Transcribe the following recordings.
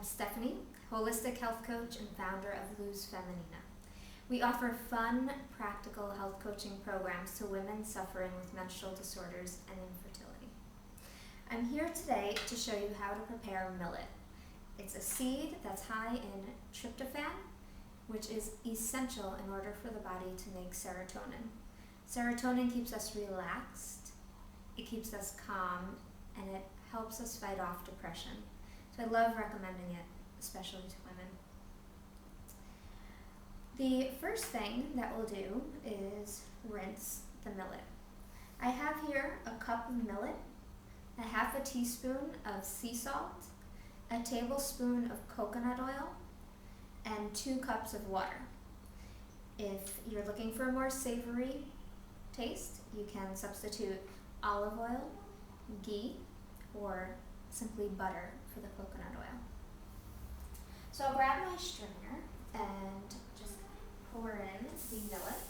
Stefanie, holistic health coach and founder of Luz Femenina. We offer fun, practical health coaching programs to women suffering with menstrual disorders and infertility. I'm here today to show you how to prepare millet. It's a seed that's high in tryptophan, which is essential in order for the body to make serotonin. Serotonin keeps us relaxed, it keeps us calm, and it helps us fight off depression. So I love recommending it, especially to women. The first thing that we'll do is rinse the millet. I have here a cup of millet, a half a teaspoon of sea salt, a tablespoon of coconut oil, and 2 cups of water. If you're looking for a more savory taste, you can substitute olive oil, ghee, or simply butter for the coconut oil. So I'll grab my strainer and just pour in the millet.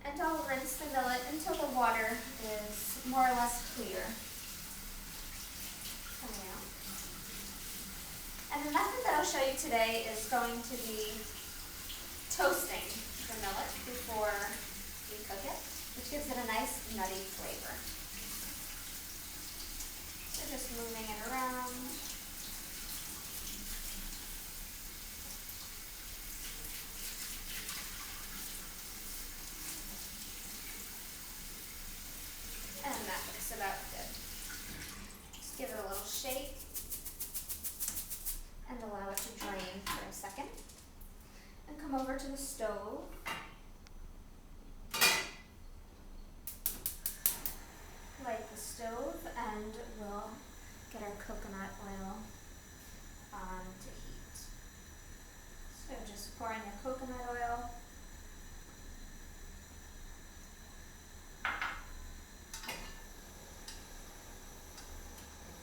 And I'll rinse the millet until the water is more or less clear coming out. And the method that I'll show you today is going to be toasting the millet before we cook it, which gives it a nice nutty flavor. So just moving it around. And that looks about good. Just give it a little shake and allow it to drain for a second. And come over to the stove. Light the stove and we'll get our coconut oil on to heat. So just pour in your coconut oil.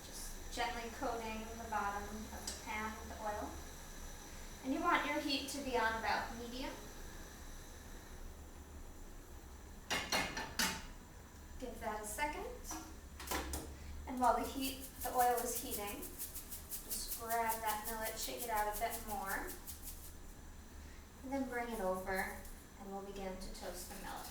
Just gently coating the bottom of the pan with the oil. And you want your heat to be on about medium. Give that a second. And while the oil is heating, just grab that millet, shake it out a bit more, and then bring it over and we'll begin to toast the millet.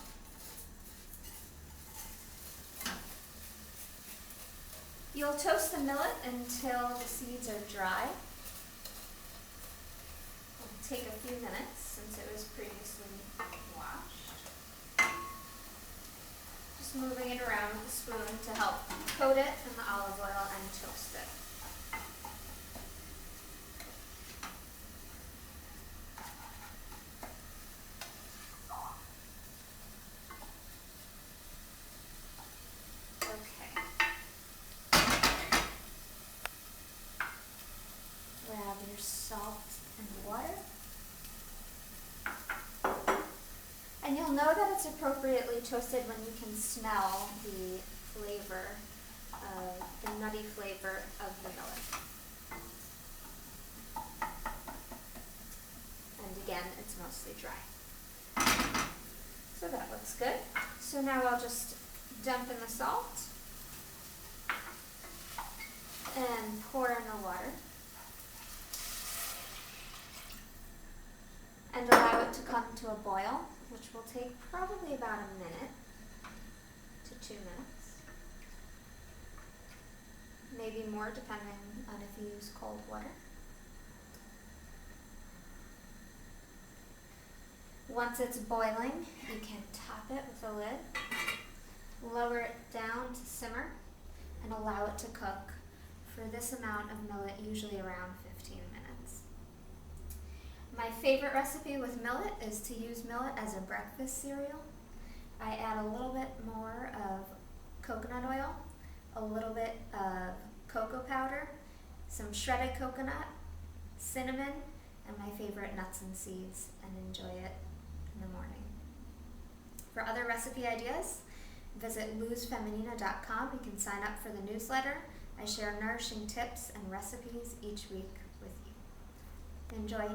You'll toast the millet until the seeds are dry. It'll take a few minutes since it was previously washed. Just moving it around with a spoon to help coat it in the olive oil and toast it. Grab your salt and water. And you'll know that it's appropriately toasted when you can smell the flavor, the nutty flavor of the millet. And again, it's mostly dry. So that looks good. So now I'll just dump in the salt and pour in the water. And allow it to come to a boil, which will take probably about a minute to 2 minutes. Maybe more depending on if you use cold water. Once it's boiling, you can top it with a lid, lower it down to simmer, and allow it to cook for this amount of millet, usually around 15 minutes. My favorite recipe with millet is to use millet as a breakfast cereal. I add a little bit more of coconut oil, a little bit of cocoa powder, some shredded coconut, cinnamon, and my favorite nuts and seeds, and enjoy it in the morning. For other recipe ideas, visit luzfemenina.com. You can sign up for the newsletter. I share nourishing tips and recipes each week with you. Enjoy.